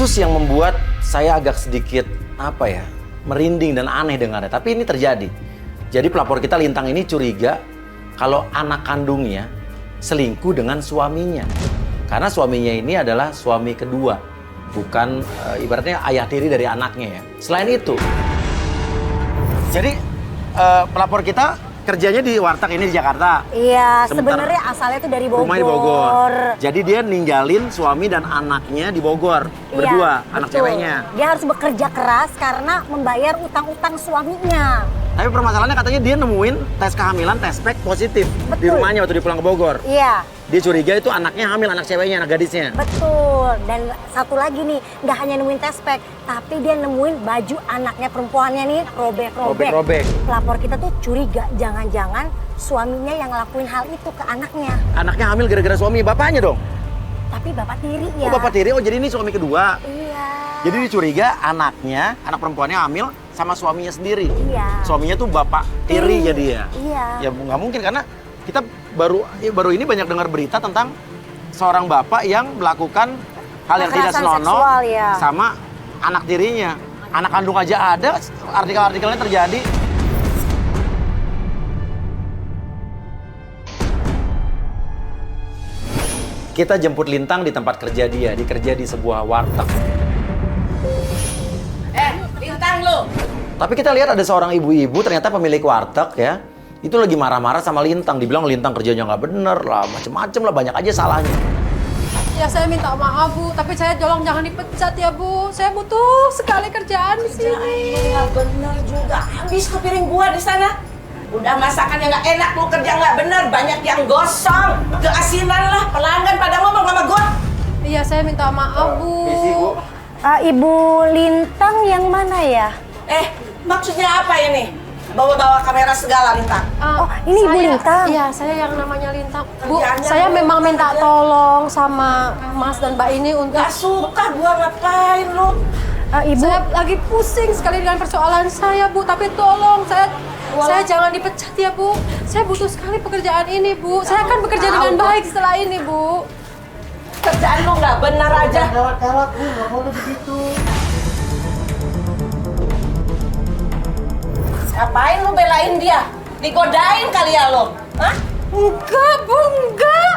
kasus yang membuat saya agak sedikit merinding dan aneh dengarnya. Tapi ini terjadi. Jadi pelapor kita Lintang ini curiga kalau anak kandungnya selingkuh dengan suaminya. Karena suaminya ini adalah suami kedua, bukan ibaratnya ayah tiri dari anaknya ya. Selain itu, jadi pelapor kita kerjanya di warteg ini di Jakarta. Iya, sebenarnya asalnya itu dari Bogor. Rumahnya di Bogor. Jadi dia ninggalin suami dan anaknya di Bogor. Berdua, iya, anak betul. ceweknya. Dia harus bekerja keras karena membayar utang-utang suaminya. Tapi permasalahannya katanya dia nemuin tes kehamilan, tes pack positif. Betul. Di rumahnya waktu dia pulang ke Bogor. Iya. Dia curiga itu anaknya hamil, anak ceweknya, anak gadisnya. Betul. Dan satu lagi nih, nggak hanya nemuin test pack, tapi dia nemuin baju anaknya perempuannya nih robek-robek. Robek-robek. Pelapor kita tuh curiga, jangan-jangan suaminya yang ngelakuin hal itu ke anaknya. Anaknya hamil gara-gara suami bapaknya dong. Tapi bapak tiri ya. Oh, bapak tiri, jadi ini suami kedua. Iya. Jadi dicuriga anaknya, anak perempuannya hamil sama suaminya sendiri. Iya. Suaminya tuh bapak tiri jadi ya. Iya. Ya nggak mungkin karena kita baru ini banyak dengar berita tentang seorang bapak yang melakukan hal yang tidak Kekerasan senonoh seksual, ya. sama anak tirinya. Anak kandung aja ada, artikel-artikelnya terjadi. Kita jemput Lintang di tempat kerja dia, dikerja di sebuah warteg. Lintang lu. Tapi kita lihat ada seorang ibu-ibu ternyata pemilik warteg ya. Itu lagi marah-marah sama Lintang, dibilang Lintang kerjanya nggak bener lah, macem-macem lah, banyak aja salahnya. Ya saya minta maaf Bu, tapi saya tolong jangan dipecat ya Bu. Saya butuh sekali kerjaan di sini. Nggak bener juga. Habis tuh piring gua di sana. Udah masakan yang nggak enak, lu kerja nggak bener, banyak yang gosong, keasinan lah, pelanggan pada ngomong sama gua. Iya saya minta maaf Bu. Ibu Lintang yang mana ya? Maksudnya apa ini? Bawa-bawa kamera segala, Lintang. Ini Ibu Lintang. Iya, saya yang namanya Lintang. Bu, Kerjaannya saya lu memang minta aja. tolong sama Mas dan Mbak ini untuk... Gak suka gua ngapain lu. Ibu, Saya lagi pusing sekali dengan persoalan saya, Bu. Tapi tolong, saya jangan dipecat ya, Bu. Saya butuh sekali pekerjaan ini, Bu. Saya akan bekerja dengan baik setelah ini, Bu. Kerjaan lu nggak benar aja. Gawat-gawat Bu, nggak boleh begitu. Ngapain lu belain dia? Digodain kali ya lo? Hah? Enggak, Bu, enggak.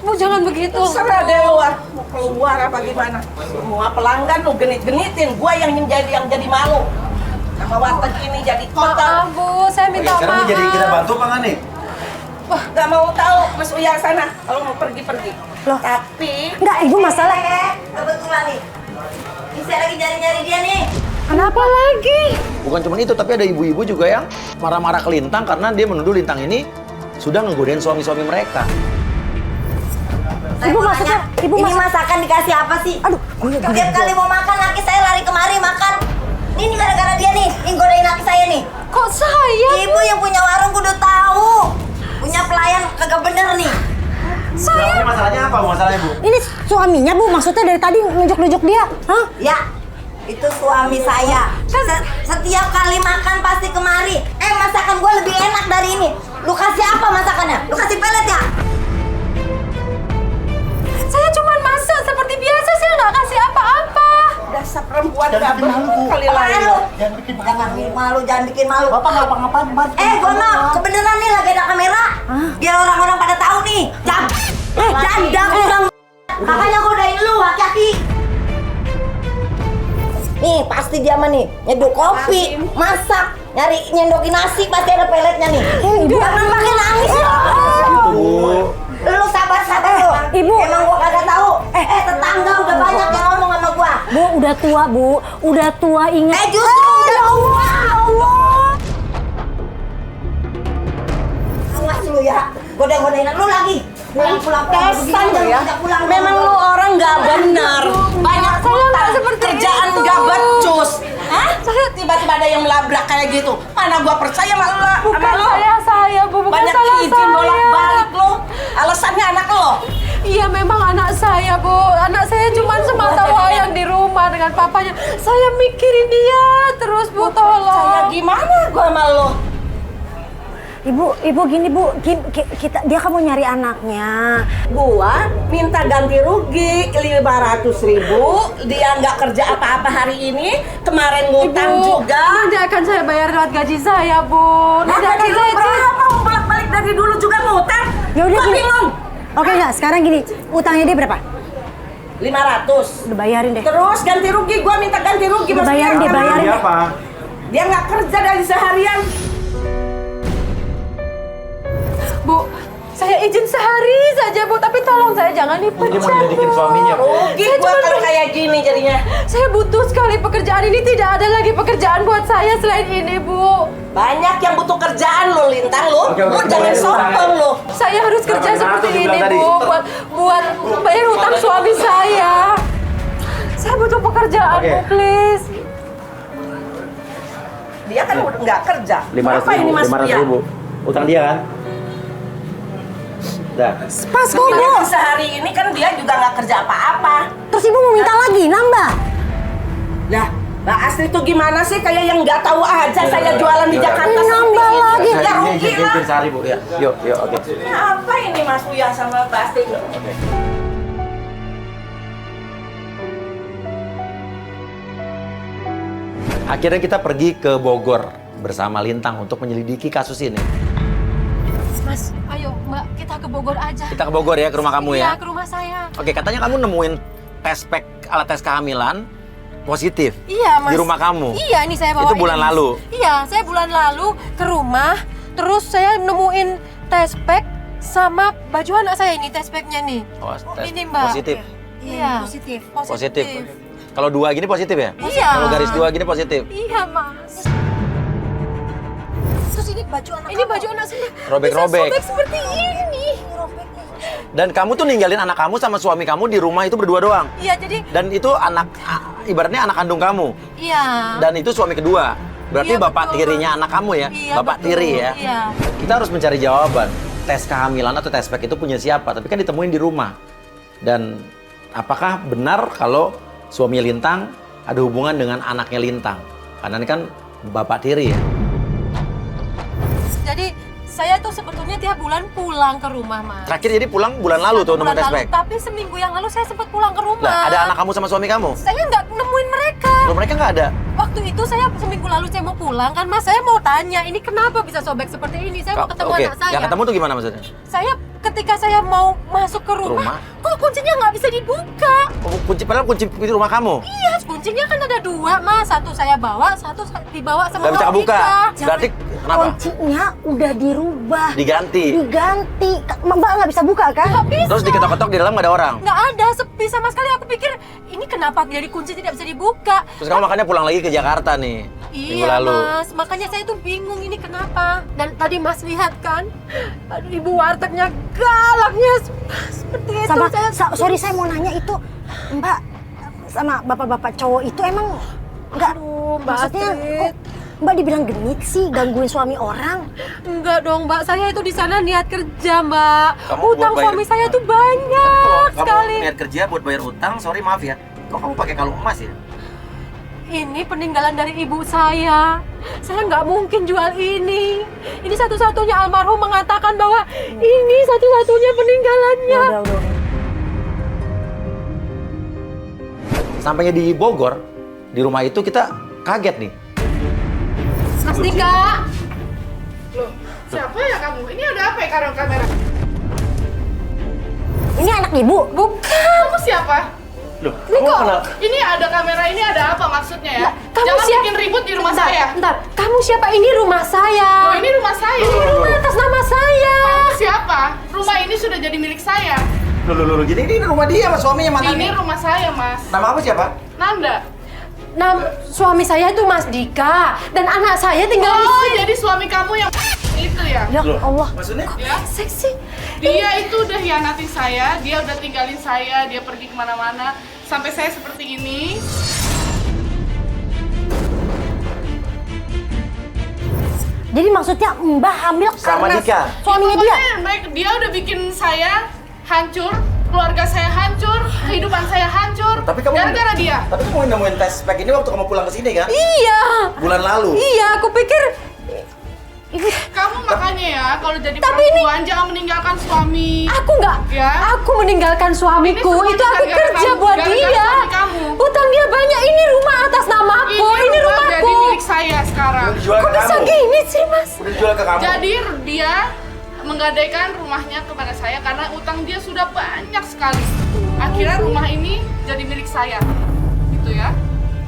Bu, jangan begitu. Terserah deh lu, mau keluar apa gimana? Semua pelanggan lu genit-genitin, gua yang jadi malu. Sama warteg ini jadi kotor. Maaf, Bu. Saya minta maaf. bantu apa nggak nih? Wah, gak mau tahu Mas Uya sana. Kalau mau pergi-pergi. Loh. Tapi enggak Ibu masalah. kebetulan nih. Bisa lagi nyari-nyari dia nih. Kenapa lagi? Bukan cuma itu, tapi ada ibu-ibu juga yang marah-marah ke Lintang karena dia menuduh Lintang ini sudah ngegodain suami-suami mereka. Ibu maksudnya, Ini masakan dikasih apa sih? Aduh, Setiap kali mau makan, laki saya lari kemari makan. Ini gara-gara dia nih, yang godain laki saya nih. Kok saya? Ibu yang punya warung kudu tahu. Punya pelayan kagak bener nih. Ini masalahnya apa, masalahnya Bu? Ini suaminya Bu, maksudnya dari tadi nunjuk-nunjuk dia. Hah? Ya, itu suami saya. Setiap kali makan pasti kemari. Masakan gue lebih enak dari ini. Lu kasih apa masakannya? Lu kasih pelet ya? Saya cuma masak seperti biasa, saya nggak kasih apa-apa. dasar perempuan Jangan gak bikin malu, Bu. kali Apaan lain lu? Jangan bikin Jangan bikin malu, jangan bikin malu. Bapak nggak apa-ngapain, Ban. Gono, kebeneran nih lagi ada kamera. Biar orang-orang pada tahu nih. Janda kurang. Makanya godain lu, hati-hati. Nih, pasti dia mah nih nyeduh kopi, masak, nyari nyendokin nasi, pasti ada peletnya nih. Jangan pakai nangis ya. Bu. Lu sabar-sabar lu. Ibu. Emang gua kagak tahu. Tetangga udah banyak yang ngomong sama gua. Bu, udah tua Bu, udah tua ingat. Justru udah tua. Allah. Awas lu ya, godain lu lagi. Pulang-pulang Kesan lu ya. pulang. Memang lu orang gak bener. Banyak Saya nggak utang, seperti kerjaan itu. gak becus. Hah? Tiba-tiba ada yang melabrak kayak gitu. Mana gua percaya sama lu? Bukan saya Bu, bukan Banyak salah izin saya. bolak-balik lu. Alasannya anak lo. Iya memang anak saya Bu, anak saya cuma semata wayang di rumah dengan papanya. Saya mikirin dia terus Bu, Saya tolong. gimana gua sama lo? Ibu gini Bu, dia kan mau nyari anaknya. Gua minta ganti rugi 500.000. Dia nggak kerja apa-apa hari ini. Kemarin ngutang juga. Nanti akan saya bayar lewat gaji saya, Bu. Nanti Nah, akan gaji saya lu berapa? Mau bolak-balik dari dulu juga ngutang. Ya udah Gua gini. bingung. Oke nggak, sekarang gini, utangnya dia berapa? 500. Udah bayarin deh. Terus ganti rugi, gua minta ganti rugi. Udah maksudnya bayarin deh, apa? bayarin deh. Apa? Dia nggak kerja dari seharian. Bu, saya izin sehari saja, Bu. Tapi tolong saya jangan dipecat, Dia mau nyelidikin Bu. suaminya, Bu. Rugi Saya gua cuma kalau kayak gini jadinya. Saya butuh sekali pekerjaan ini. Tidak ada lagi pekerjaan buat saya selain ini, Bu. Banyak yang butuh kerjaan lo, Lintang lo. Oke, Lu kita jangan bayar sombong utangnya. lo. Saya harus kerja Berapa seperti ratus ini, dibilang tadi? Bu. Buat bayar utang suami saya. Saya butuh pekerjaan, Oke. Bu, please. Dia kan udah nggak kerja. 500 Berapa ini Mas Pia? ribu. Utang dia kan? Dah. Pas kok Bu. Makanya sehari ini kan dia juga nggak kerja apa-apa. Terus Ibu mau minta lagi, nambah. Lah, Mbak Astri tuh gimana sih kayak yang nggak tahu aja saya jualan di Jakarta Nambah seperti ini. lagi. Ya rugi lah. Sehari, Bu. Ya. Yuk, oke. Apa ini Mas Pia sama Mbak Astri? Akhirnya kita pergi ke Bogor bersama Lintang untuk menyelidiki kasus ini. Mas, ayo Mbak, kita ke Bogor aja. Kita ke Bogor ya, ke rumah kamu ya. Iya, ke rumah saya. Oke, katanya kamu nemuin alat tes kehamilan positif Iya, Mas. di rumah kamu. Iya, ini saya bawa. Itu bulan lalu? Iya, saya bulan lalu ke rumah, terus saya nemuin test pack sama baju anak saya ini, test packnya nih. Oh, tes Ini, Mbak. positif. Iya. Positif. Positif. Kalau 2 gini positif ya? Iya. Kalau garis 2 gini positif. Iya, Mas. Terus ini baju anak Ini baju anak saya. Robek-robek. Bisa sobek seperti ini. Dan kamu tuh ninggalin anak kamu sama suami kamu di rumah itu berdua doang. Iya, jadi Dan itu ibaratnya anak kandung kamu. iya. Dan itu suami kedua. Berarti Iya, bapak betul. tirinya anak kamu ya? Iya, Bapak betul. tiri ya? Iya. Kita harus mencari jawaban. Tes kehamilan atau tes pack itu punya siapa? Tapi kan ditemuin di rumah. Dan apakah benar kalau suami Lintang ada hubungan dengan anaknya Lintang? Karena ini kan bapak tiri ya? Jadi saya tuh sebetulnya tiap bulan pulang ke rumah, Mas. Terakhir jadi pulang bulan lalu tuh nemu Bulan tes lalu, pack. tapi seminggu yang lalu saya sempat pulang ke rumah. Lah, ada anak kamu sama suami kamu? Saya nggak nemuin mereka. Loh, mereka nggak ada? Waktu itu saya seminggu lalu saya mau pulang kan, Mas. Saya mau tanya, ini kenapa bisa sobek seperti ini? Saya mau ketemu Oke, anak saya. yang ketemu tuh gimana maksudnya? Saya ketika saya mau masuk ke rumah, kok kuncinya nggak bisa dibuka? Oh, padahal kunci pintu rumah kamu? Iya, kuncinya kan ada 2, Mas. Satu saya bawa, satu dibawa sama Nggak bisa Mbak kebuka? Ika. Berarti kenapa? Kuncinya udah dirubah. Diganti? Diganti. Mbak nggak bisa buka kan? Nggak bisa. Terus diketok-ketok di dalam nggak ada orang? Nggak ada, sepi sama sekali. Aku pikir ini kenapa jadi kunci tidak bisa dibuka? Terus kamu makanya pulang lagi ke Jakarta nih minggu Iya, lalu. Mas. Makanya saya tuh bingung ini kenapa. Dan tadi Mas lihat kan, aduh, ibu wartegnya galaknya seperti itu. Sama, Saya sorry saya mau nanya itu Mbak sama bapak-bapak cowok itu emang nggak, Aduh, Mbak maksudnya Astrid. kok Mbak dibilang genit sih gangguin suami orang? Enggak dong, Mbak. Saya itu di sana niat kerja, Mbak. Kamu Utang buat bayar- suami saya tuh banyak Kalau sekali. kamu niat kerja buat bayar utang, sorry maaf ya. Kok kamu pakai kalung emas ya? Ini peninggalan dari ibu saya. Saya nggak mungkin jual ini. Ini satu-satunya almarhum mengatakan bahwa ini satu-satunya peninggalannya. Udah. Sampainya di Bogor, di rumah itu kita kaget nih. Mas Dika, Loh, siapa ya kamu? Ini ada apa ya karo kamera? Ini anak ibu. bukan. Kamu siapa? Loh, kamu kenal? Ini ada kamera, ini ada apa maksudnya ya? Lah, kamu Jangan siapa? bikin ribut di rumah Bentar, saya. Bentar, kamu siapa? Ini rumah saya. Oh, ini rumah saya. Ini rumah atas nama saya. Kamu siapa? Rumah ini sudah jadi milik saya. Loh, jadi ini rumah dia sama suaminya Ini rumah saya, Mas. Nama kamu siapa? Nanda. Suami saya itu Mas Dika dan anak saya tinggal di Oh, sini. jadi suami kamu yang itu ya? Ya Allah. Maksudnya? Ya. Seksi. Dia itu udah hianatin saya, dia udah tinggalin saya, dia pergi kemana-mana. Sampai saya seperti ini. Jadi maksudnya Mbak hamil Sama karena Dika? suaminya dia. Pokoknya dia udah bikin saya hancur, keluarga saya hancur, kehidupan saya hancur. Tapi kamu gara-gara dia. Tapi kamu nemuin tes pack ini waktu kamu pulang ke sini kan? Iya. Bulan lalu. Iya, aku pikir Kamu makanya ya kalau jadi Tapi perempuan jangan meninggalkan suami. Aku nggak, Ya. aku meninggalkan suamiku. Ini semua Itu aku gara-gara kerja kamu, buat gara-gara dia. suami kamu. Utang dia banyak. Ini rumah atas namaku. Ini rumah rumahku. jadi milik saya sekarang. Dijual Kok ke bisa kamu. gini sih, Mas? Udah dijual ke kamu. Jadi dia menggadaikan rumahnya kepada saya karena utang dia sudah banyak sekali. Akhirnya rumah ini jadi milik saya. Gitu ya.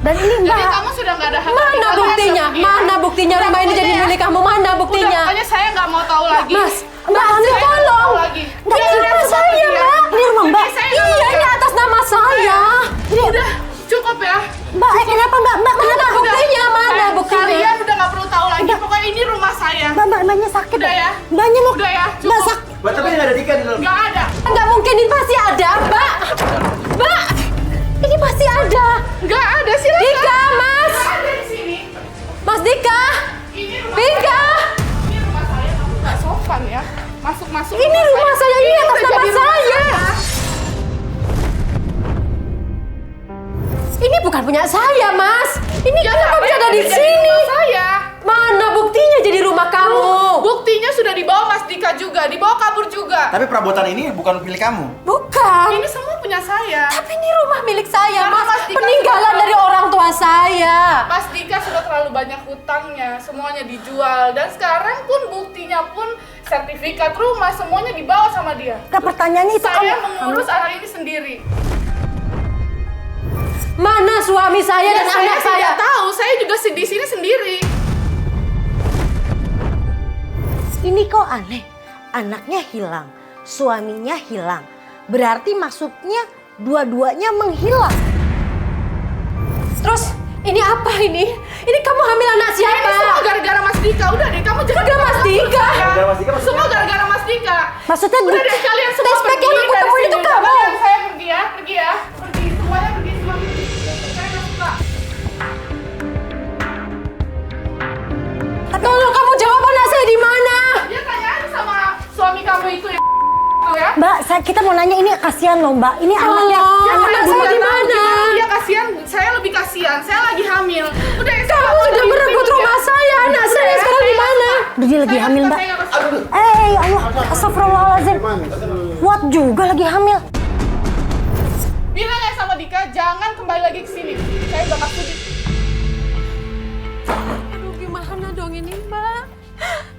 Dan ini Jadi Mbak, kamu sudah nggak ada hak Mana tinggal buktinya? sama dia. Mana buktinya Udah, rumah ini jadi pokoknya- milik kamu? Mana Udah, buktinya? pokoknya saya nggak mau tahu lagi. Mas, Mbak Hamil Saya nggak tolong. mau lagi. Nggak, Dia ini udah rumah seperti saya, dia. Mbak. ini rumah Mbak. Saya nggak Iya, mau ini ya. atas nama saya. Ini Udah, cukup ya. Mbak, kenapa Mbak? Mbak, mana kenapa? buktinya? Mana buktinya? Kalian udah nggak perlu tahu lagi. Pokoknya ini rumah saya. Mbaknya sakit. Udah ya. Mbaknya mau. Udah ya, Mbak cukup. sakit. Mbak, tapi nggak ada Dika di dalam. Nggak ada. Nggak mungkin, ini pasti ada, Mbak. Mbak, ini pasti ada. Nggak ada, silakan. Dika, Mas. Nggak ada di sini. Mas Dika. Ini rumah Dika. saya. Ini rumah saya. Kamu nggak sopan ya. Masuk-masuk. Ini rumah saya, ini atas udah nama jadi rumah saya. Ini bukan punya saya, Mas. Ini Ya, kenapa bisa ada di jadi sini? rumah saya. Mana buktinya jadi rumah kamu? Buktinya sudah dibawa Mas Dika juga, dibawa kabur juga. Tapi perabotan ini bukan milik kamu. Bukan. Ini semua punya saya. Tapi ini rumah milik saya, Karena Mas. Mas Dika Peninggalan sudah- dari orang tua saya. Mas Dika sudah terlalu banyak hutangnya, semuanya dijual. Dan sekarang pun buktinya pun sertifikat rumah semuanya dibawa sama dia. Ke pertanyaannya itu Saya kamu. mengurus anak ini sendiri. Mana suami saya dan anak saya? tidak tahu, saya juga di sini sendiri. Ini kok aneh. Anaknya hilang, suaminya hilang. Berarti maksudnya dua-duanya menghilang. Terus ini apa ini? Ini kamu hamil anak Ini semua siapa? gara-gara Mas Dika. Udah deh, kamu jangan Gara-gara Mas Dika? Gara-gara Mas Dika maksudnya? Semua gara-gara Mas Dika. Maksudnya Udah deh, kalian semua Tespek pergi yang aku dari temuin sini. itu kamu. Kalian, saya pergi ya, pergi ya. Pergi, semuanya pergi semua. Saya nggak suka. Tolong kamu jawab anak saya di mana? Dia tanya aja sama suami kamu itu ya. Tuh ya. Mbak, kita mau nanya ini kasihan loh Mbak. Ini anaknya. Tolong, Dia anak udah saya bulan di tahun, mana? gimana Dia kasihan, saya lebih kasihan. Saya lagi hamil. Udah ya, saya Kamu nggak sudah mau merenggut hidup ya. rumah saya. Anak Udah saya ya, sekarang di nggak mana? suka. Dia lagi Saya hamil nggak Mbak. suka, saya nggak suka. Allah, astagfirullahaladzim. Kuat juga lagi hamil. Bilang ya sama Dika, jangan kembali lagi ke sini. Saya udah nggak sudi. Aduh, gimana dong ini, Mbak?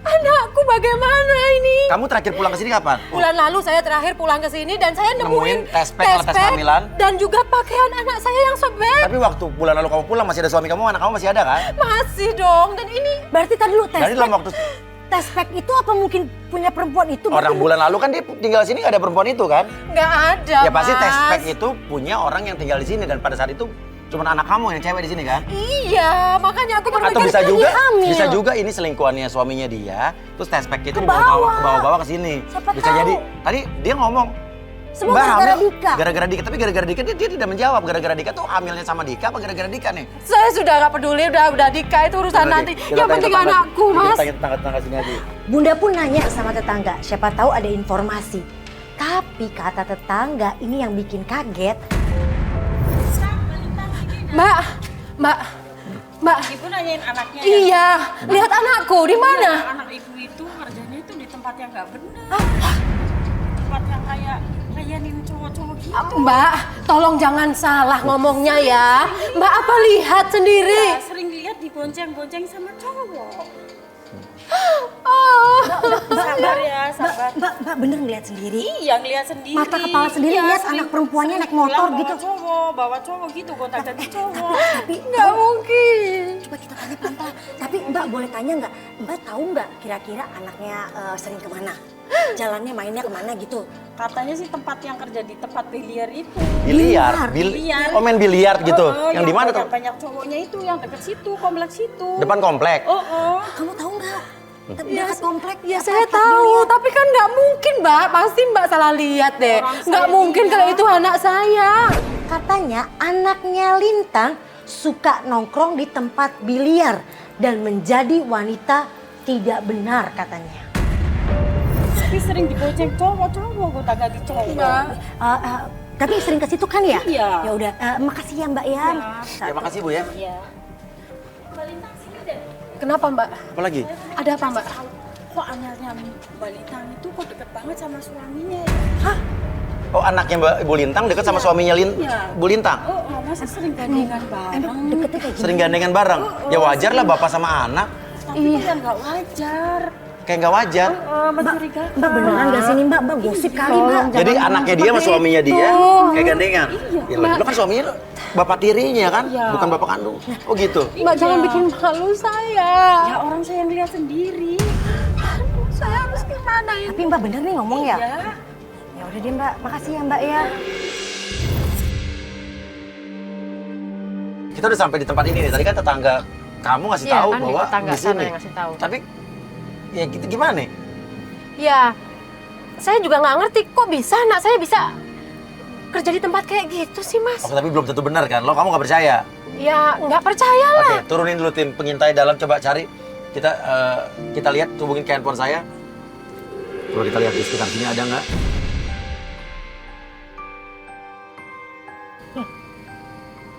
Anakku bagaimana ini? Kamu terakhir pulang ke sini kapan? Bulan lalu saya terakhir pulang ke sini dan saya Nemuin nemuin tespek atau tes kehamilan? dan juga pakaian anak saya yang sobek. Tapi waktu bulan lalu kamu pulang masih ada suami kamu, anak kamu masih ada kan? Masih dong. Dan ini Berarti tadi lu tes. Jadi dalam waktu Tespek itu apa mungkin punya perempuan itu? orang bulan lalu kan dia tinggal di sini nggak ada perempuan itu kan? nggak ada, Ya pasti Mas. tespek itu punya orang yang tinggal di sini dan pada saat itu cuma anak kamu yang cewek di sini kan? Iya, makanya aku Atau berpikir bisa lagi juga, hamil. bisa juga ini selingkuhannya suaminya dia, terus tespek itu Ke dibawa bawah. ke sini. Siapa Bisa tahu. jadi tadi dia ngomong Semua "Mbak gara-gara hamil." Dika. Gara-gara Dika, tapi gara-gara Dika dia tidak menjawab. Gara-gara Dika tuh hamilnya sama Dika apa gara-gara Dika nih? saya sudah nggak peduli, udah Dika itu urusan nanti. Yang penting anakku, Mas. Kita tanya tetangga sini aja. Bunda pun nanya sama tetangga, siapa tahu ada informasi. Tapi kata tetangga ini yang bikin kaget. Mbak, Ibu nanyain anaknya ya? iya, lihat anakku di mana? Anak ibu itu kerjanya itu di tempat yang nggak benar. Tempat yang kayak layanin cowok-cowok gitu. Mbak, tolong jangan salah ngomongnya ya. Mbak, apa lihat sendiri? Ya, sering lihat dibonceng-bonceng sama cowok. Oh. Sabar ya, sabar. Mbak bener ngeliat sendiri? Iya, ngeliat sendiri. Mata kepala sendiri Iya, lihat sering- anak perempuannya sering naik motor bilang gitu. Bawa cowok gitu, gonta-ganti cowok. Tapi Nggak mungkin. coba kita tanya pelan-pelan. Tapi Mbak boleh tanya nggak? Mbak tahu nggak kira-kira anaknya sering kemana? Jalannya mainnya kemana gitu? Katanya sih tempat yang kerja di tempat biliar itu. Biliar, Biliar. Oh main biliar gitu. Oh, Yang di mana tuh? Banyak cowoknya itu, yang deket situ, kompleks situ. Depan komplek. Oh. Kamu tahu nggak? Dekat komplek. Ya apa, saya tempat tahu, biliar. tapi kan nggak mungkin Mbak. Pasti Mbak salah lihat deh. Orang Nggak saya mungkin tidak. kalau itu anak saya. Katanya anaknya Lintang suka nongkrong di tempat biliar dan menjadi wanita tidak benar katanya. Tapi sering dibonceng cowok-cowok, gonta-ganti cowok. Mbak. Tapi sering ke situ kan ya? Iya. Ya udah, makasih ya Mbak ya. Ya makasih Bu ya. Iya. Mbak Lintang sini deh. Kenapa Mbak? Apalagi? Ada apa Mbak? Kok anaknya Mbak Lintang itu kok deket banget sama suaminya? Oh, anaknya Mbak Ibu Lintang dekat sama suaminya Iya. Bu Lintang? Oh, masa sering gandengan bareng? Deketnya kayak Sering gandengan bareng? Ya wajar lah bapak sama anak. Tapi kan nggak wajar. Kayak nggak wajar. Mencurigakan. Mbak beneran gak sih ini Mbak? Mbak gosip kali Mbak. Jadi anaknya dia sama suaminya dia kayak gandengan? Ya, lo kan suaminya bapak tirinya kan? Bukan bapak kandung. Oh gitu? Mbak jangan bikin malu saya. Ya orang saya yang lihat sendiri. Aduh, saya harus gimana ini? Tapi Mbak bener nih ngomong ya? Ya. Ya udah deh Mbak, makasih ya Mbak ya. Kita udah sampai di tempat ini nih. Tadi kan tetangga kamu ngasih Iya, tahu kan, bahwa tetangga di sana sini. yang ngasih tahu. Tapi ya gitu gimana? Ya, saya juga nggak ngerti kok bisa anak saya bisa kerja di tempat kayak gitu sih Mas. Oke, tapi belum tentu benar kan? Kamu nggak percaya? Ya nggak percaya lah. Oke, turunin dulu tim pengintai dalam, coba cari. Kita lihat, hubungin ke handphone saya. Coba kita lihat di sekitar sini ada nggak?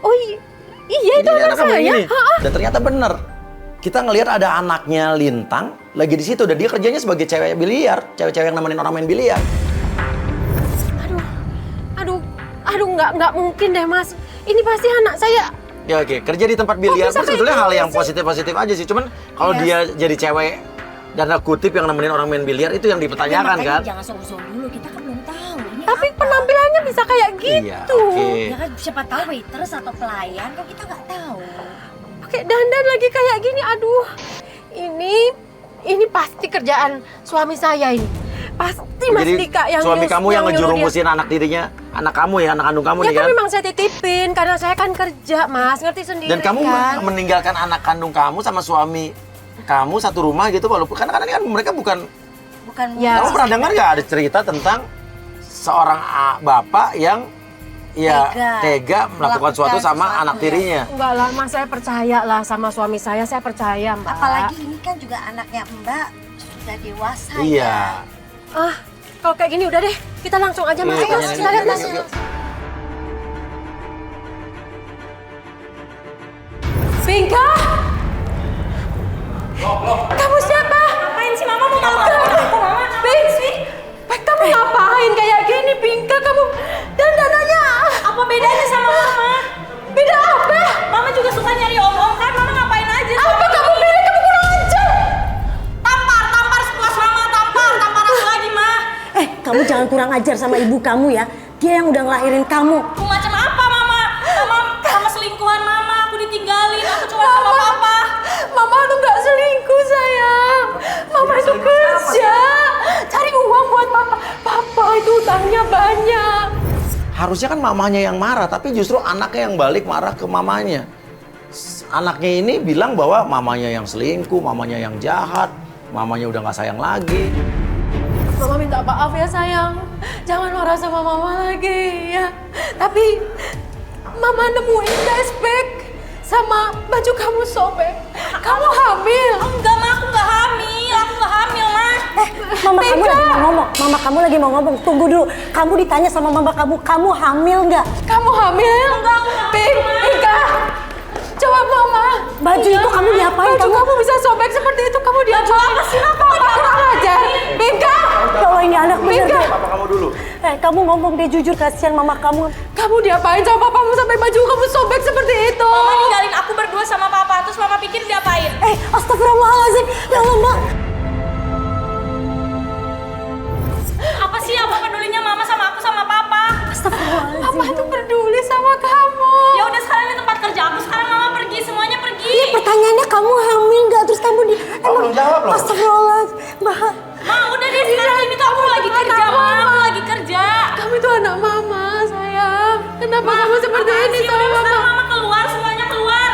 Oh iya itu Ini anak kamu saya. ini. Dan ternyata benar. Kita ngelihat ada anaknya Lintang lagi di situ dan dia kerjanya sebagai cewek biliar, cewek-cewek yang nemenin orang main biliar. Aduh nggak mungkin deh Mas. Ini pasti anak saya. Ya oke, kerja di tempat biliar bisa itu sebetulnya kayak hal gitu yang sih? positif-positif aja sih. Cuman kalau dia jadi cewek dan kutip yang nemenin orang main biliar itu yang dipertanyakan kan? Jangan sungguh-sungguh dulu, kita kan belum tahu. Ini Tapi apa? penampilannya bisa kayak Iya, gitu. oke. Ya kan siapa tahu waitress atau pelayan, kan kita nggak tahu. Pakai dandan lagi kayak gini. Aduh. Ini pasti kerjaan suami saya ini. Pasti Mas Jadi Dika yang suami kamu yang nyuruh dia. ngerumusin anak dirinya, anak kamu ya, anak kandung kamu Ya nih kan kan? memang saya titipin karena saya kan kerja Mas, ngerti sendiri Dan kamu kan. meninggalkan anak kandung kamu sama suami kamu satu rumah gitu, walaupun karena kan mereka bukan. Bukan Ya. Kamu pernah dengar nggak ada cerita tentang seorang bapak yang ya tega melakukan suatu sama sesuatu anak ya. tirinya? Enggak lah Mas, saya percaya lah sama suami saya percaya Mbak. Apalagi ini kan juga anaknya Mbak sudah dewasa ya. Iya. Ah, kalau kayak gini udah deh, kita langsung aja Mas. Iya, Ayo, tanyain kita lihat aja, Mas. yuk. Pinka! Kamu siapa? Ngapain sih mama mau makan? Kok mama ngapain sih? Kamu ngapain kayak gini, Pinka? Kamu dandanannya Apa bedanya sama mama? beda apa? Mama juga suka nyari om-om kan? Mama ngapain aja? Apa kamu beda? Kamu kurang ajar. Tampar sepuas mama, tampar aku lagi mah. Kamu jangan kurang ajar sama ibu kamu ya. Dia yang udah ngelahirin kamu. Aku macam apa mama? Mama selingkuhan mama, aku ditinggalin, aku cuma sama papa. Mama tuh nggak selingkuh sayang. Mama itu kerja, cari uang buat papa. Papa itu utangnya banyak. Harusnya kan mamanya yang marah, tapi justru anaknya yang balik marah ke mamanya. Anaknya ini bilang bahwa mamanya yang selingkuh, mamanya yang jahat, mamanya udah nggak sayang lagi. Mama minta maaf ya sayang. Jangan marah sama mama lagi ya. Tapi mama nemuin dashbag sama baju kamu sobek. Kamu hamil. Enggak mah, aku nggak hamil mah. Mama kamu lagi mau ngomong. Mama kamu lagi mau ngomong. Tunggu dulu. Kamu ditanya sama mama kamu hamil nggak? Kamu hamil? Enggak, aku nggak hamil, Ma. Pinka. Coba mama. Baju itu kamu diapain? Baju kamu bisa sobek seperti itu, kamu diapain? Apa sih? Apa kurang ajar? Pinka. Ya Allah ini anak bener Pinka. deh. Papa kamu dulu. Kamu ngomong deh jujur, kasihan mama kamu. Kamu diapain sama papamu sampai baju kamu sobek seperti itu? Mama ninggalin aku berdua sama papa, terus mama pikir diapain? Astagfirullahaladzim. Ya Allah, Mbak. Apa sih apa pedulinya mama sama aku sama papa? Astagfirullahaladzim. Papa itu peduli sama kamu. Ya udah sekarang ini tempat kerja aku, sekarang mama pergi, semuanya pergi. Pertanyaannya kamu hamil nggak? Terus kamu di... belum jawab loh. Astagfirullahaladzim. Mbak. Ma, udah deh sekarang ini tuh aku lagi kerja, Ma. Aku lagi kerja. Kamu itu anak mama, sayang. Kenapa kamu seperti ini Sih, sama udah mama? sekarang mama keluar, semuanya keluar.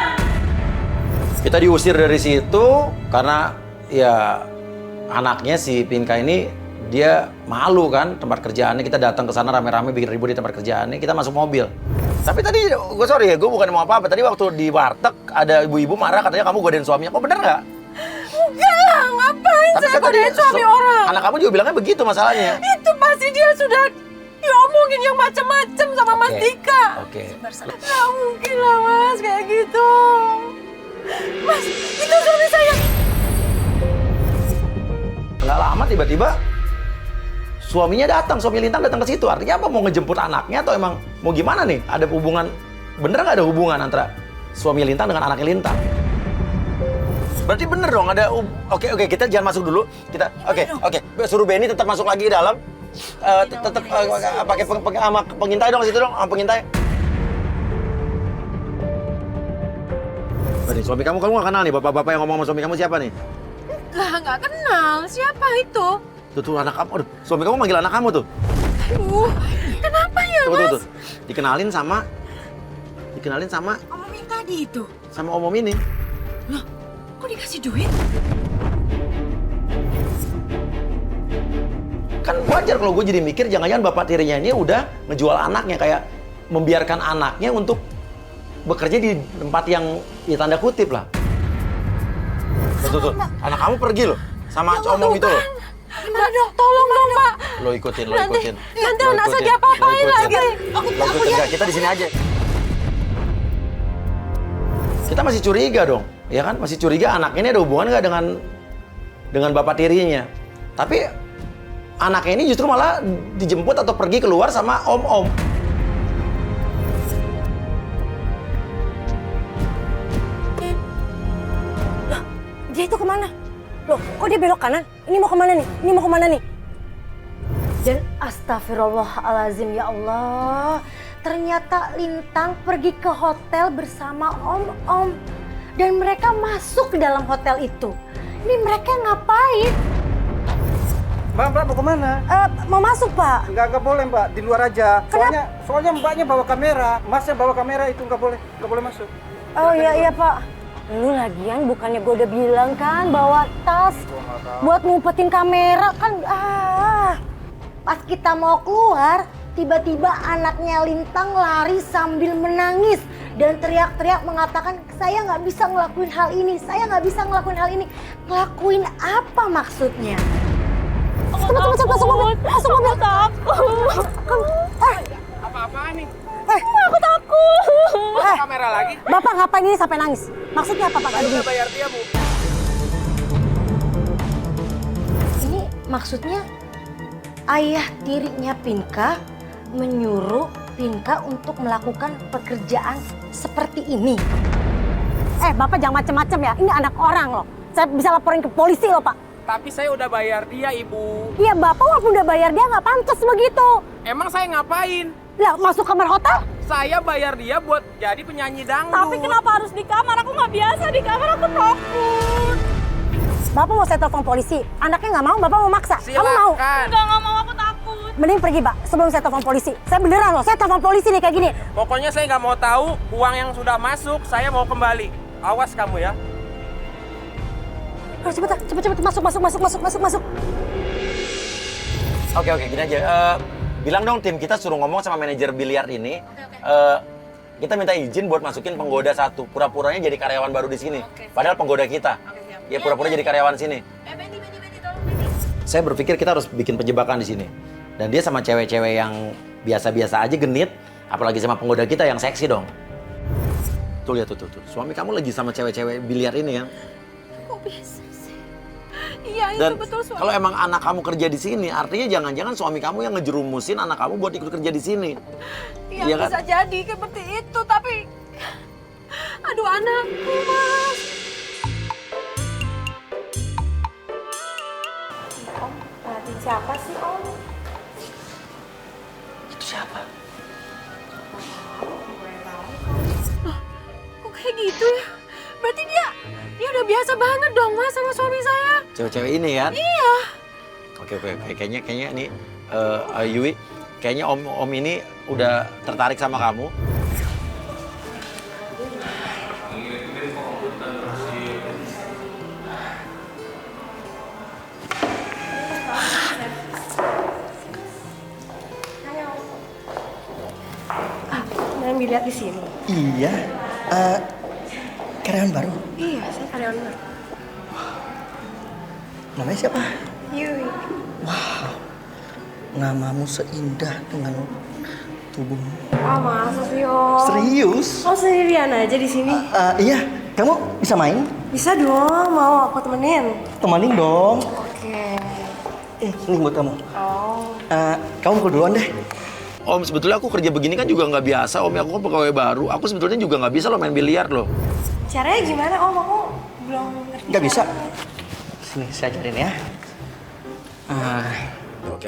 Kita diusir dari situ karena ya anaknya si Pinka ini dia malu kan tempat kerjaannya. Kita datang ke sana rame-rame bikin ribut di tempat kerjaannya. Kita masuk mobil. Tapi tadi gue sorry ya, gue bukan mau apa-apa. Tadi waktu di warteg ada ibu-ibu marah katanya kamu godain suaminya. Kok bener nggak? Enggak lah, ngapain Tapi saya kan tadi godain suami orang? anak kamu juga bilangnya begitu masalahnya. Itu pasti dia sudah diomongin yang macam-macam sama Mas Oke. Dika. Oke. Nggak mungkin lah Mas kayak gitu. tiba-tiba suaminya datang, suami Lintang datang ke situ. Artinya apa? Mau ngejemput anaknya atau emang mau gimana nih? Ada hubungan, bener nggak ada hubungan antara suami Lintang dengan anaknya Lintang? Berarti bener dong ada. Oke, kita jangan masuk dulu. Kita oke. Suruh Benny tetap masuk lagi ke dalam. Tetap pakai pengintai dong situ dong, pengintai. Berarti suami kamu nggak kenal nih, bapak-bapak yang ngomong sama suami kamu siapa nih? Lah, nggak kenal. Siapa itu? Tuh anak kamu. Aduh, suami kamu manggil anak kamu tuh. Kenapa ya, Mas? Tuh. Dikenalin sama Om Om yang tadi itu. sama om ini. Loh, kok dikasih duit? Kan wajar kalau gue jadi mikir jangan-jangan bapak tirinya ini udah ngejual anaknya, kayak membiarkan anaknya untuk bekerja di tempat yang ya tanda kutip lah. Tuh. Anak kamu pergi loh sama om itu loh. Gimana dong? Tolong dong, Pak. Lo ikutin. Nanti anak saya diapa-apain lagi. Lo ikutin, enggak, kita di sini aja. Kita masih curiga dong, ya kan? Masih curiga anak ini ada hubungan nggak dengan bapak tirinya. Tapi anaknya ini justru malah dijemput atau pergi keluar sama om-om. Lah, dia itu kemana? Loh, kok dia belok kanan? Ini mau kemana nih? Dan astagfirullahalazim, ya Allah. Ternyata Lintang pergi ke hotel bersama om-om. Dan mereka masuk ke dalam hotel itu. Ini mereka ngapain? Mbak mau kemana? Mau masuk, Pak. Nggak boleh Mbak, di luar aja. Soalnya Mbaknya bawa kamera, Masnya bawa kamera itu nggak boleh masuk. Oh iya Pak. Lu lagian bukannya gue udah bilang kan bawa tas buat ngumpetin kamera kan. Pas kita mau keluar, tiba-tiba anaknya Lintang lari sambil menangis dan teriak-teriak mengatakan saya nggak bisa ngelakuin hal ini, Ngelakuin apa maksudnya? Masuk mobil. Apa-apaan nih? Aku takut. Kamera lagi? Bapak ngapain ini sampai nangis? Maksudnya apa, Pak? Saya udah bayar dia, Bu. Ini maksudnya ayah tirinya Pinka menyuruh Pinka untuk melakukan pekerjaan seperti ini. Bapak jangan macem-macem ya. Ini anak orang loh. Saya bisa laporin ke polisi loh, Pak. Tapi saya udah bayar dia, Ibu. Iya, Bapak walaupun udah bayar dia nggak pantas begitu. Emang saya ngapain? Lah, masuk kamar hotel? Saya bayar dia buat jadi penyanyi dangdut. Tapi kenapa harus di kamar? Aku nggak biasa di kamar, aku takut. Bapak mau saya telepon polisi. Anaknya nggak mau, Bapak mau maksa. Silakan. Kamu mau? Nggak mau, aku takut. Mending pergi, Pak, sebelum saya telepon polisi. Saya beneran loh, saya telepon polisi nih kayak gini. Pokoknya saya nggak mau tahu uang yang sudah masuk, saya mau kembali. Awas kamu ya. Cepet, masuk. Oke, gini aja. Bilang dong tim kita suruh ngomong sama manajer biliar ini. Kita minta izin buat masukin penggoda satu. Pura-puranya jadi karyawan baru di sini. Padahal penggoda kita. Ya pura-pura jadi karyawan sini. Benny, tolong Benny. Saya berpikir kita harus bikin penjebakan di sini. Dan dia sama cewek-cewek yang biasa-biasa aja genit. Apalagi sama penggoda kita yang seksi dong. Tuh lihat tuh. Suami kamu lagi sama cewek-cewek biliar ini kan. Kok bisa sih? Iya, Dan itu betul suami. kalau emang anak kamu kerja di sini, artinya jangan-jangan suami kamu yang ngejerumusin anak kamu buat ikut kerja di sini. Iya, Iya kan? bisa jadi seperti itu, tapi... Aduh, anakku, Mas. Om, perhatiin siapa sih, Om? Itu siapa? Kok kayak gitu ya? Berarti dia udah biasa banget dong, Mas, sama suami saya. Cewek-cewek ini kan? Iya. Oke. Kayaknya ini Yui, kayaknya om ini udah tertarik sama kamu. Main biliar di sini. Iya. Karyawan baru. Iya, saya karyawan baru. Namanya siapa? Yui. Wow. Namamu seindah dengan tubuhmu. Masa sih, Om? Serius? Oh, sendirian aja di sini? Iya. Kamu bisa main? Bisa dong, mau aku temenin. Temanin dong. Oke. Ini buat kamu. Oh. Kamu pukul duluan deh. Om, sebetulnya aku kerja begini kan juga nggak biasa, Om. Aku kan pegawai baru. Aku sebetulnya juga nggak bisa loh main biliar loh. Caranya gimana Om? Aku belum ngerti. Nggak bisa. Sini, saya ajarin ya.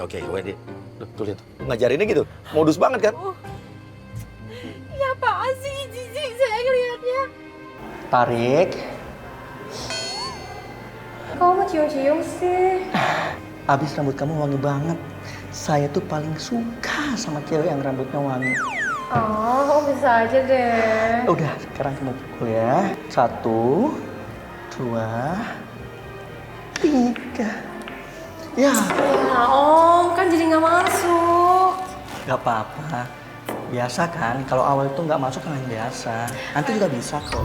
Oke, wait. Tuh lihat, ngajarinnya gitu. Modus banget kan? Ya apaan sih, jijik saya ngeliatnya. Tarik. Kok mau cium-cium sih? Abis rambut kamu wangi banget. Saya tuh paling suka sama cewek yang rambutnya wangi. Oh, bisa aja deh. Udah, sekarang kamu pukul ya. 1, 2, 3. Ya, Ya Om, kan jadi nggak masuk. nggak apa-apa. Biasa kan, kalau awal itu nggak masuk kan yang biasa. Nanti juga bisa kok.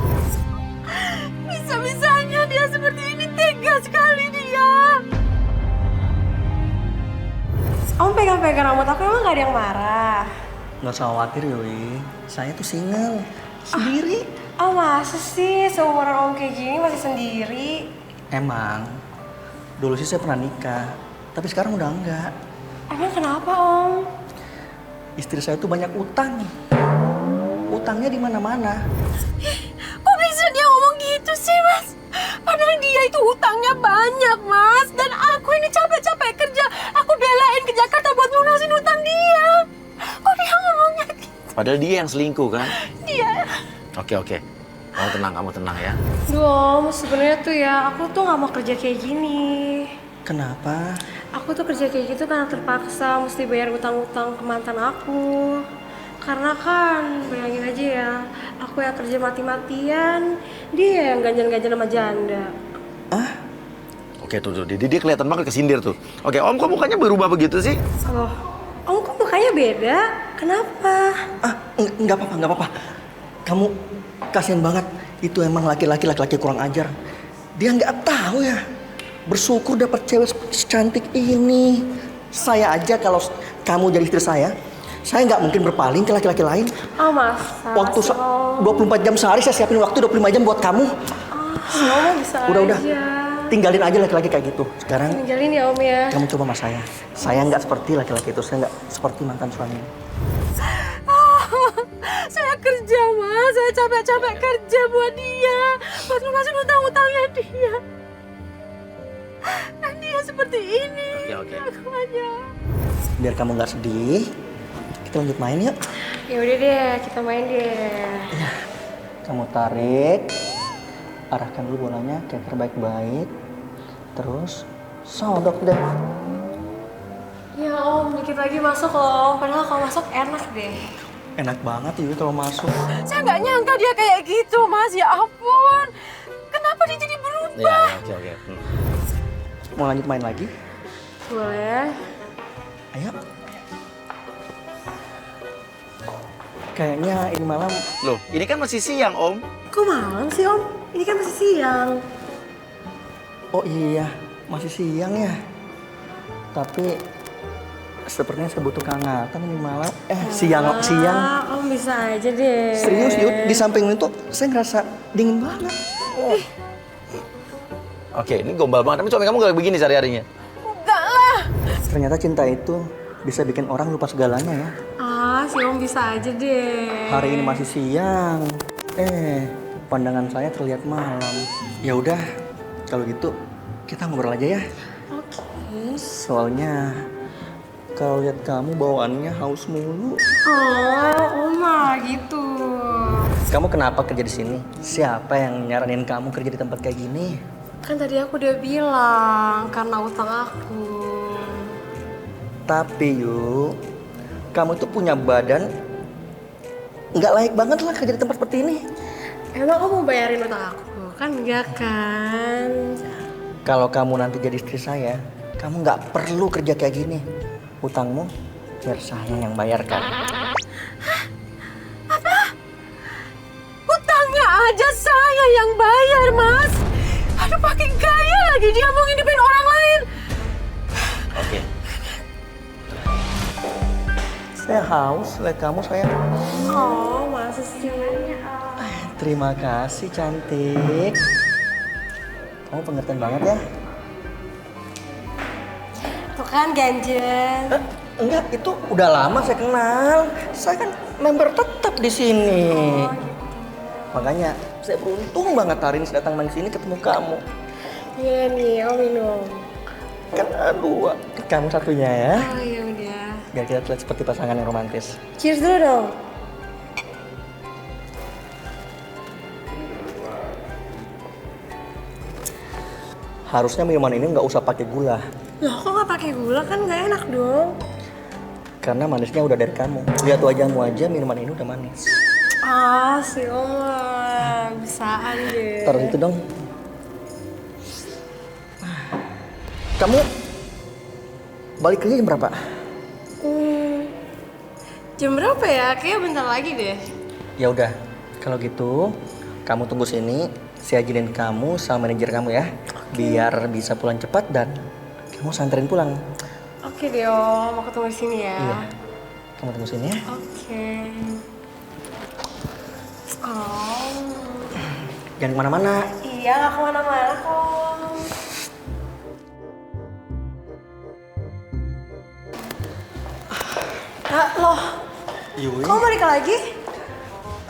Bisa-bisanya dia seperti ini, tega sekali dia. Om pegang-pegang rambut aku emang nggak ada yang marah. Nggak usah khawatir Yoi. Saya tuh single, sendiri. Oh masa sih seumuran Om kayak gini masih sendiri? Emang, dulu sih saya pernah nikah, tapi sekarang udah enggak. Emang kenapa Om? Istri saya tuh banyak utang. Utangnya di mana-mana. Kok bisa dia ngomong gitu sih, Mas? Padahal dia itu hutangnya banyak, Mas. Dan aku ini capek-capek kerja. Aku belain ke Jakarta buat lunasin hutang dia. Kok dia ngomongnya gitu? Padahal dia yang selingkuh kan? Dia... Oke. Kamu tenang ya. Duh Om, sebenarnya tuh ya aku tuh nggak mau kerja kayak gini. Kenapa? Aku tuh kerja kayak gitu karena terpaksa mesti bayar utang-utang ke mantan aku. Karena kan, bayangin aja ya, aku yang kerja mati-matian, dia yang ganjan-ganjan sama janda. Oke, tuh. Dia kelihatan banget kesindir tuh. Oke, Om, kok mukanya berubah begitu sih? Loh, Om kok mukanya beda? Kenapa? Nggak apa-apa. Kamu kasihan banget. Itu emang laki-laki kurang ajar. Dia nggak tahu ya. Bersyukur dapat cewek secantik ini. Saya aja kalau kamu jadi istri saya nggak mungkin berpaling ke laki-laki lain. Oh masa? Waktu sih, Om? 24 jam sehari saya siapin waktu 25 jam buat kamu. Om bisa Udah. aja. Tinggalin aja laki-laki kayak gitu. Sekarang Tinggalin ya Om ya. kamu coba sama saya. Saya nggak seperti laki-laki itu. Saya nggak seperti mantan suami. Saya kerja, Mas. Saya capek-capek kerja buat dia. Buat lunasin hutang-hutangnya dia. Dan dia seperti ini. Oke. Aku aja. Biar kamu nggak sedih, kita lanjut main yuk. Ya udah deh, kita main deh. Kamu tarik, arahkan dulu bolanya ke baik-baik, terus sodok deh. Ya Om, dikit lagi masuk loh. Padahal kalau masuk enak deh. Enak banget Yui kalau masuk. Saya nggak nyangka dia kayak gitu, Mas. Ya ampun. Kenapa dia jadi berubah? Oke. Mau lanjut main lagi? Boleh. Ayo. Kayaknya ini malam. Loh, ini kan masih siang, Om. Kok malam sih Om? Ini kan masih siang. Oh iya, masih siang ya. Tapi sepertinya saya butuh kehangatan ini malam. Siang. Om bisa aja deh. Serius Yud, di samping itu saya ngerasa dingin banget. Oke, ini gombal banget. Tapi suami kamu gak begini sehari-harinya? Enggak lah. Ternyata cinta itu bisa bikin orang lupa segalanya ya. Si Om bisa aja deh. Hari ini masih siang. Pandangan saya terlihat malam. Ya udah, kalau gitu kita ngobrol aja ya. Oke. Soalnya kalau lihat kamu bawaannya haus mulu. Oma gitu. Kamu kenapa kerja di sini? Siapa yang nyaranin kamu kerja di tempat kayak gini? Kan tadi aku udah bilang karena utang aku. Tapi yuk, kamu tuh punya badan nggak layak banget lah kerja di tempat seperti ini. Emang kamu bayarin utang aku? Kan enggak kan? Kalau kamu nanti jadi istri saya, kamu nggak perlu kerja kayak gini. Utangmu biar saya yang bayarkan. Utangnya aja saya yang bayar, Mas. Aduh, pakai gaya lagi dia mau ngidupin orang lain. Oke. Saya haus, lihat kamu sayang. Oh, masa sih? Terima kasih cantik. Kamu pengertian banget ya. Tuh kan ganjen. Enggak, itu udah lama saya kenal. Saya kan member tetap di sini. Makanya saya beruntung banget hari ini datang main sini ketemu kamu. Iya nih, Om minum. Kan aduh, kamu satunya ya. Oh iya udah. Biar kita terlihat seperti pasangan yang romantis. Cheers dulu dong. Harusnya minuman ini nggak usah pakai gula. Loh kok nggak pakai gula, kan nggak enak dong. Karena manisnya udah dari kamu. Lihat wajahmu aja, minuman ini udah manis. Ah si Om, bisaan deh. Taruh itu dong. Kamu balik kerja jam berapa? Jam berapa ya? Kayaknya bentar lagi deh. Ya udah, kalau gitu kamu tunggu sini. Saya izinin kamu sama manajer kamu ya, biar bisa pulang cepat dan kamu santerin pulang. Oke deh Om, aku tunggu di sini ya. Iya, kamu tunggu sini ya. Oke. Oh. Jangan kemana-mana. Iya, nggak kemana-mana kok. Loh, Yui. kamu balik lagi?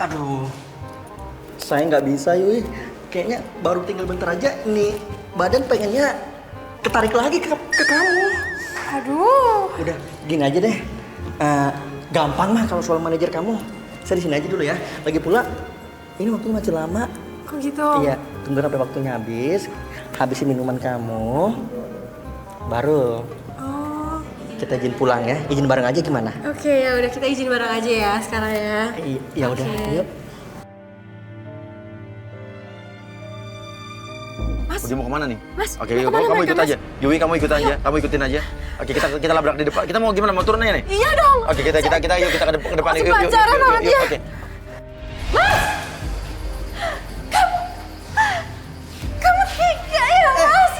Aduh, saya nggak bisa Yui. Kayaknya baru tinggal bentar aja nih, badan pengennya ketarik lagi ke kamu. Aduh. Udah, gini aja deh. Gampang mah kalau soal manajer kamu. Saya di sini aja dulu ya. Lagi pula, ini waktunya masih lama. Kok gitu? Iya, tunggu sampai waktunya habis. Habisin minuman kamu, baru Oh. kita izin pulang ya. Izin bareng aja gimana? Oke, ya udah kita izin bareng aja ya sekarang ya. Ya udah, yuk. Mas. Dia mau kemana nih? Mas, Oke, mau yuk, kemana kamu mereka, ikut Mas? aja. Yui, kamu ikut aja. Kamu ikutin aja. Oke, kita labrak di depan. Kita mau gimana? Mau turun aja nih? Iya dong. Oke, kita yuk kita ke depan. Masih pacaran sama dia. Oke. Kamu tega ya, Mas?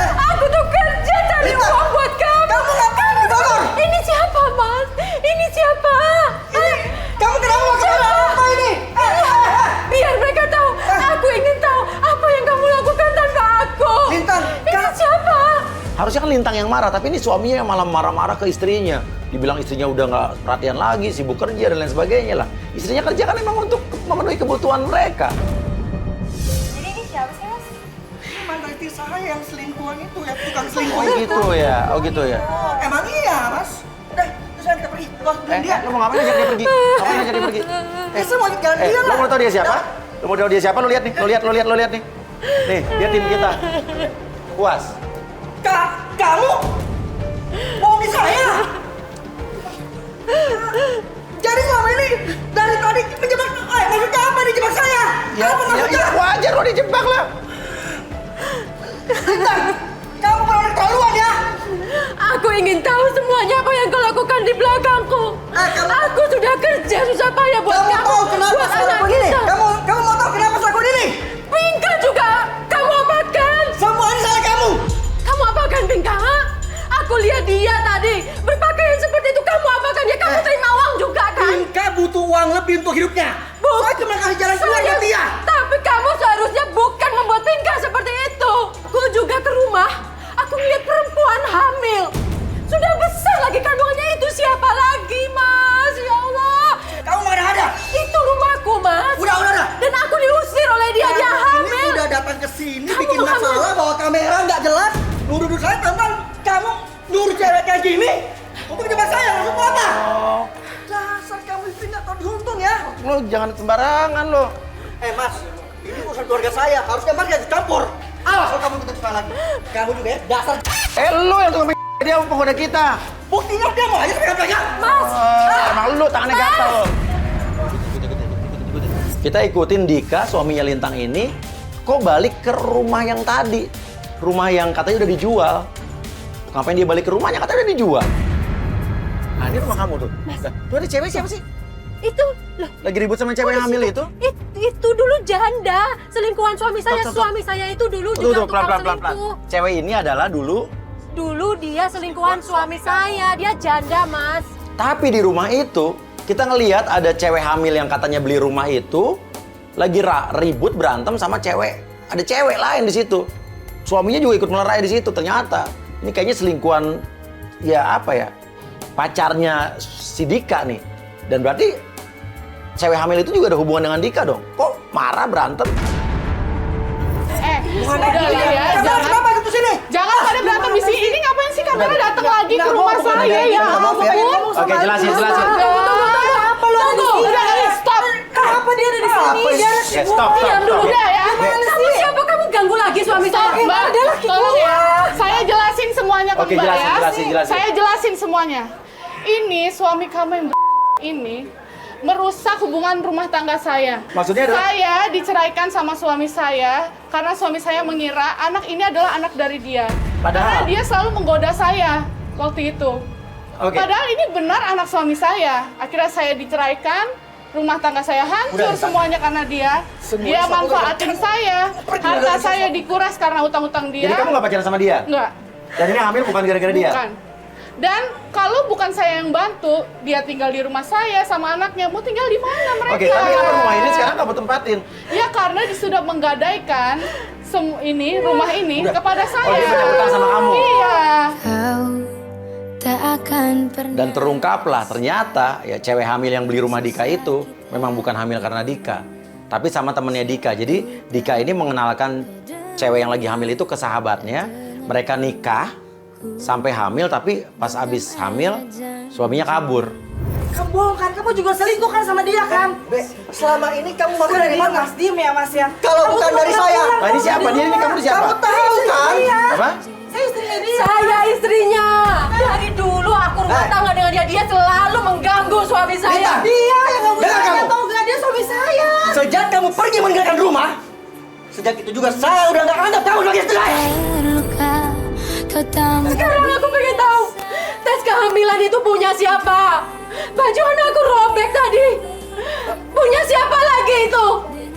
Aku tuh kerja cari uang buat kamu. Kamu ngapain di Bogor? Ini siapa, Mas? Ini siapa? Kamu kenapa lakukan apa ini? Biar mereka tahu. Aku ingin tahu apa yang kamu lakukan tanpa aku. Lintang, Ini siapa? Harusnya kan Lintang yang marah, tapi ini suaminya yang malah marah-marah ke istrinya. Dibilang istrinya udah nggak perhatian lagi, sibuk kerja dan lain sebagainya lah. Istrinya kerja kan memang untuk memenuhi kebutuhan mereka. Jadi ini siapa sih, Mas? Mantan istri saya yang selingkuhan itu ya, tukang selingkuh. Oh gitu ya, oh gitu ya. Emang iya, Mas? Udah, terus kita pergi. Lo beliin dia. Lu mau ngapain ajak dia pergi? Ngapain ajak dia pergi? Saya mau jalan dia Lu lah. mau tahu dia siapa? Lu mau tahu dia siapa? Lu lihat nih, lu lihat nih. Nih, dia tim kita. Puas. Kamu bohongin saya. Jadi selama ini dari tadi menjebak, maksudnya apa nih jebak saya? Apa maksudnya? Ya, wajar lo dijebak lah. Lintang, kamu benar keterlaluan ya. Aku ingin tahu semuanya apa yang kau lakukan di belakangku. Aku sudah kerja susah payah buat Kamu kamu, tahu kenapa buat saya anak lakukan ini? kita. Kamu mau tahu kenapa saya lakukan ini? Pinka juga kamu apakan? Semua ini salah kamu. Kamu apakan Pinka? Ha? Aku lihat dia tadi berpakaian seperti itu. Kamu apakan dia? Kamu terima uang juga kan? Pinka butuh uang lebih untuk hidupnya. Saya cuma kasih jalan keluar buat dia. Tapi kamu seharusnya bukan membuat Pinka seperti itu. Aku juga ke rumah. Aku melihat perempuan hamil. Sudah besar lagi kandungannya, itu siapa lagi, Mas? Ya Allah. Kamu nggak ada. Itu rumahku, Mas. Udah. Dan aku diusir oleh dia. Dia hamil. Ini udah datang ke sini Kamu bikin hamil. masalah bawa kamera nggak jelas. Nuduh saya teman. Kamu nuduh cewek kayak gini untuk jebak saya. Maksudmu apa? Dasar kamu istri nggak tahu diuntung ya. Lo jangan sembarangan lo. Mas, ini urusan keluarga saya. Harusnya Mas nggak dicampur. Awas kalau kamu ikut kesalahan lagi. Kamu juga ya, dasar. Lo yang tukang dia pengguna kita. Buktinya dia mau aja pegang-pegang. Mas. Emang lu tangannya gatal lo. Kita ikutin Dika, suaminya Lintang ini, kok balik ke rumah yang tadi. Rumah yang katanya udah dijual. Ngapain dia balik ke rumahnya? Katanya udah dijual. Nah, ini rumah kamu tuh. Tuh ada cewek siapa sih? Itu loh. Lagi ribut sama cewek yang hamil itu? Itu dulu janda, selingkuhan suami saya. Suami saya itu dulu juga tukang selingkuh. Cewek ini adalah dulu Dia selingkuhan suami saya. Dia janda, Mas. Tapi di rumah itu, kita ngelihat ada cewek hamil yang katanya beli rumah itu lagi ribut berantem sama cewek. Ada cewek lain di situ. Suaminya juga ikut melerai di situ. Ternyata ini kayaknya selingkuhan ya apa ya, pacarnya si Dika nih. Dan berarti cewek hamil itu juga ada hubungan dengan Dika dong. Kok marah berantem? Udah lah ya, Kenapa ikut sini? jangan pada berantem di sini. Ini ngapain sih kamera datang lagi ke rumah saya ya? Maaf ya. Oke, jelasin. Apa lo ada di sini? Udah, stop. Kenapa dia ada di sini? Dia anak Ya, stop. Udah ya. Kamu siapa? Kamu ganggu lagi suami saya? Mbak, tolong ya. Saya jelasin semuanya ke Oke, Mbak ya. jelasin. Saya jelasin semuanya. Ini suami kamu yang ini merusak hubungan rumah tangga saya. Maksudnya adalah? Saya diceraikan sama suami saya karena suami saya mengira anak ini adalah anak dari dia. Padahal? Karena dia selalu menggoda saya waktu itu. Oke. Padahal ini benar anak suami saya. Akhirnya saya diceraikan, rumah tangga saya hancur semuanya karena dia. Dia manfaatin saya, harta saya dikuras karena utang-utang dia. Jadi kamu nggak pacaran sama dia? Enggak. Dan ini hamil bukan gara-gara dia? Bukan. Dan kalau bukan saya yang bantu, dia tinggal di rumah saya sama anaknya. Mau tinggal di mana mereka? Oke, tapi kenapa rumah ini sekarang kamu tempatin? Ya karena dia sudah menggadaikan rumah ini kepada saya. Oh, dia punya utang sama kamu? Iya. Dan terungkaplah ternyata ya cewek hamil yang beli rumah Dika itu memang bukan hamil karena Dika, tapi sama temennya Dika. Jadi Dika ini mengenalkan cewek yang lagi hamil itu ke sahabatnya. Mereka nikah sampai hamil, tapi pas abis hamil suaminya kabur. Kamu bohong kan? Kamu juga selingkuh kan sama dia kan? Be, selama ini kamu makan dari mana? Mas, diem ya Mas ya. Kalau bukan dari saya. Nah, ini siapa? Dia ini kamu siapa? Kamu tahu kan? Apa? Saya istrinya dia. Saya istrinya. Dari dulu aku rumah tangga dengan dia. Dia selalu mengganggu suami saya. Dia yang kamu Dengar kamu. tahu nggak dia suami saya. Sejak kamu pergi meninggalkan rumah, sejak itu juga saya udah nggak anggap kamu sebagai istri saya. Sekarang aku pengen tahu tes kehamilan itu punya siapa? Baju anakku robek tadi. Punya siapa lagi itu?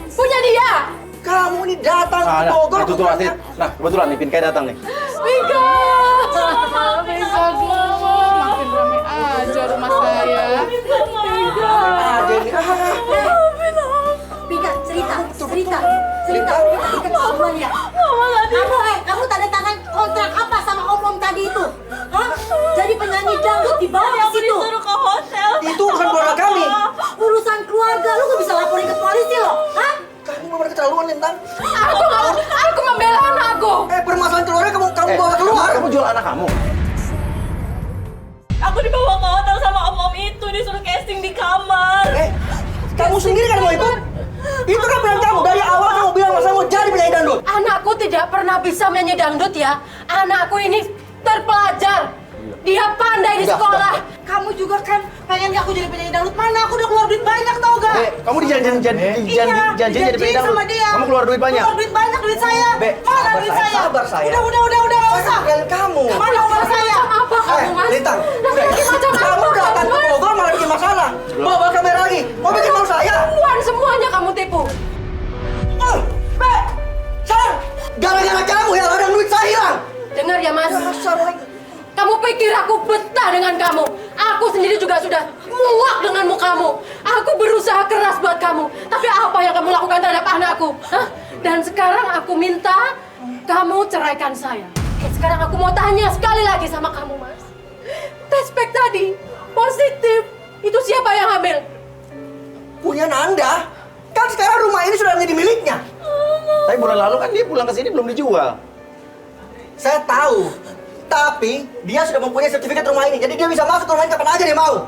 Punya dia. Kamu ini datang ke Bogor. Itu tuh Astrid. Nah, kebetulan nih Pinkai datang nih. Mika. Makin rame aja rumah saya. Pika, cerita semuanya. Kamu tanda tangan kontrak apa sama om tadi itu? Hah? Jadi penyanyi dangdut di bawah ke situ. Disuruh ke hotel. Itu bukan keluarga kami. Urusan keluarga, lu gak bisa laporin ke polisi loh. Hah? Kamu memang keterlaluan, Lintang. Aku membela anakku. Permasalahan keluarga kamu bawa keluar. Kamu jual anak kamu? Aku dibawa ke hotel sama om-om itu, disuruh casting di kamar. Kamu sendiri kan mau ikut? Itu kan pilihan kamu. Dari awal kamu bilang saya mau jadi penyanyi dangdut. Anakku tidak pernah bisa menyanyi dangdut ya. Anakku ini terpelajar. Dia pandai di sekolah. Kamu juga kan pengen gak aku jadi penyanyi dangdut? Mana aku udah keluar duit banyak tau gak? Kamu dijanjiin jadi penyanyi sama dangdut. dia. Kamu keluar duit banyak. Keluar duit banyak duit saya. Be, Mana sabar duit saya, saya? sabar saya. Udah gak usah. Kalian kamu. Mana uang saya? Apa kamu, Mas? Lintang, Laki-laki macam kamu apa datang ke Mas? Bogor malah bikin masalah. Bawa kamera lagi. Mau bikin malu saya? Perempuan semuanya kamu tipu. Be, sayang. Gara-gara kamu ya ladang duit saya hilang. Dengar ya, Mas. Dasar orang. Kamu pikir aku betah dengan kamu? Aku sendiri juga sudah muak dengan mukamu. Aku berusaha keras buat kamu. Tapi apa yang kamu lakukan terhadap anakku? Hah? Dan sekarang aku minta kamu ceraikan saya. Sekarang aku mau tanya sekali lagi sama kamu, Mas. Tes pack tadi positif. Itu siapa yang hamil? Punya Nanda. Kan sekarang rumah ini sudah menjadi miliknya. Tapi bulan lalu kan dia pulang ke sini belum dijual. Saya tahu. Tapi dia sudah mempunyai sertifikat rumah ini. Jadi dia bisa masuk rumah ini kapan aja dia mau.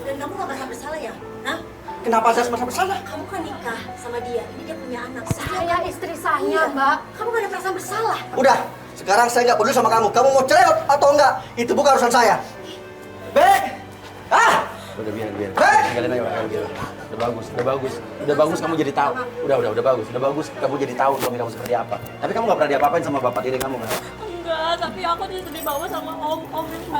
Dan kamu gak merasa bersalah ya? Hah? Kenapa saya merasa bersalah? Kamu kan nikah sama dia, ini dia punya anak. Saya istri saya, Iya. Mbak. Kamu gak ada perasaan bersalah. Udah, sekarang saya nggak peduli sama kamu. Kamu mau cerai atau enggak? Itu bukan urusan saya. Be! Udah biar. Hei! Tinggalin aja, biar. Udah bagus kamu jadi tahu. Udah bagus kamu jadi tahu suami kamu seperti apa. Tapi kamu nggak pernah diapa-apain sama bapak tiri kamu kan? Enggak, tapi aku disuruh dibawa sama om-om itu.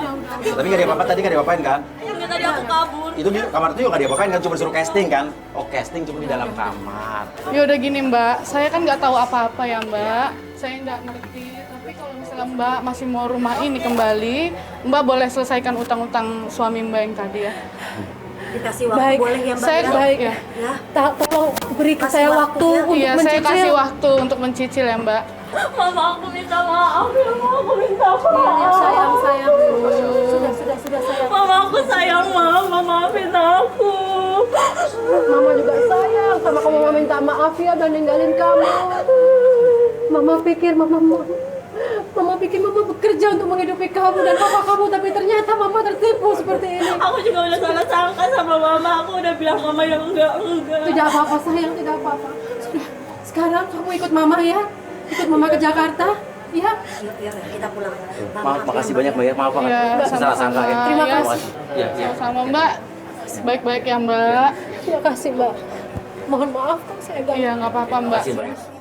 Tapi nggak diapa-apain tadi nggak diapa-apain kan? Enggak, tadi aku kabur. Itu di kamar itu juga nggak diapa-apain kan? Cuma disuruh casting kan? Oh casting cuma di dalam kamar. Ya udah gini Mbak, saya kan nggak tahu apa-apa ya Mbak. Saya nggak ngerti. Tapi kalau misalnya Mbak masih mau rumah ini kembali, Mbak boleh selesaikan utang-utang suami Mbak yang tadi ya. Dikasih waktu Baik, boleh ya Mbak? Saya ya? baik ya. Ya. Tolong beri Kasih saya waktu waktu ya. untuk Iya, saya mencicil. kasih waktu untuk mencicil ya Mbak. Mama, aku minta maaf ya, Mama, aku minta maaf. Iya, sayang. Sudah sayang. Mama, aku sayang, Mama, maafin aku. Mama juga sayang sama kamu. Mama minta maaf ya udah ninggalin kamu. Mama pikir Mama bekerja untuk menghidupi kamu dan papa kamu, tapi ternyata Mama tertipu seperti ini. Aku juga udah salah sangka sama Mama. Aku udah bilang Mama yang enggak. Tidak apa-apa sayang, tidak apa-apa. Sudah, sekarang kamu ikut Mama ya. Ikut Mama ke Jakarta, ya. Yuk, kita pulang. Maaf, makasih banyak Mbak ya. Maaf banget. Iya, Saya salah sangka ya. Terima kasih. Ya. Sama Mbak, baik-baik ya Mbak. Terima kasih Mbak. Mohon maaf, saya gak. Iya, nggak apa-apa Mbak. Makasih Mbak.